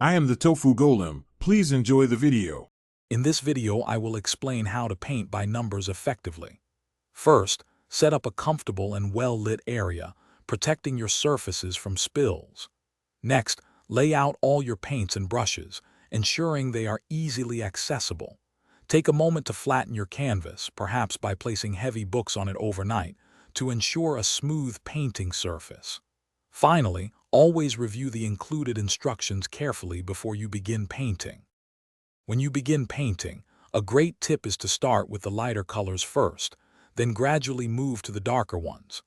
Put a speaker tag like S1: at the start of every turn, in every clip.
S1: I am the Tofu Golem. Please enjoy the video.
S2: In this video, I will explain how to paint by numbers effectively. First, set up a comfortable and well-lit area, protecting your surfaces from spills. Next, lay out all your paints and brushes, ensuring they are easily accessible. Take a moment to flatten your canvas, perhaps by placing heavy books on it overnight, to ensure a smooth painting surface. Finally, always review the included instructions carefully before you begin painting. When you begin painting, a great tip is to start with the lighter colors first, then gradually move to the darker ones.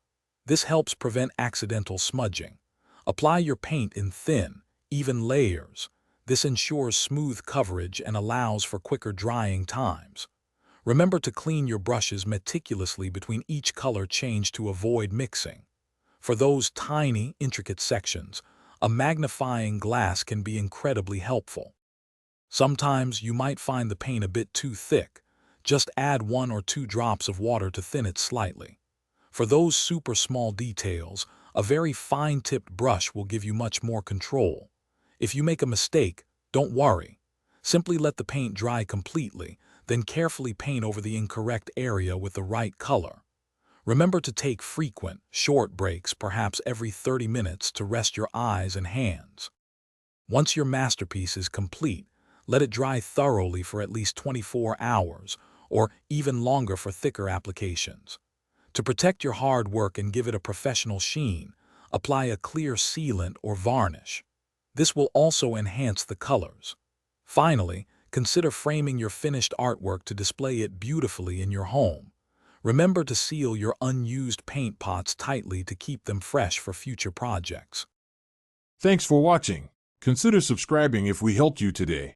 S2: This helps prevent accidental smudging. Apply your paint in thin, even layers. This ensures smooth coverage and allows for quicker drying times. Remember to clean your brushes meticulously between each color change to avoid mixing. For those tiny, intricate sections, a magnifying glass can be incredibly helpful. Sometimes you might find the paint a bit too thick. Just add 1 or 2 drops of water to thin it slightly. For those super small details, a very fine-tipped brush will give you much more control. If you make a mistake, don't worry. Simply let the paint dry completely, then carefully paint over the incorrect area with the right color. Remember to take frequent, short breaks, perhaps every 30 minutes, to rest your eyes and hands. Once your masterpiece is complete, let it dry thoroughly for at least 24 hours, or even longer for thicker applications. To protect your hard work and give it a professional sheen, apply a clear sealant or varnish. This will also enhance the colors. Finally, consider framing your finished artwork to display it beautifully in your home. Remember to seal your unused paint pots tightly to keep them fresh for future projects.
S1: Thanks for watching. Consider subscribing if we helped you today.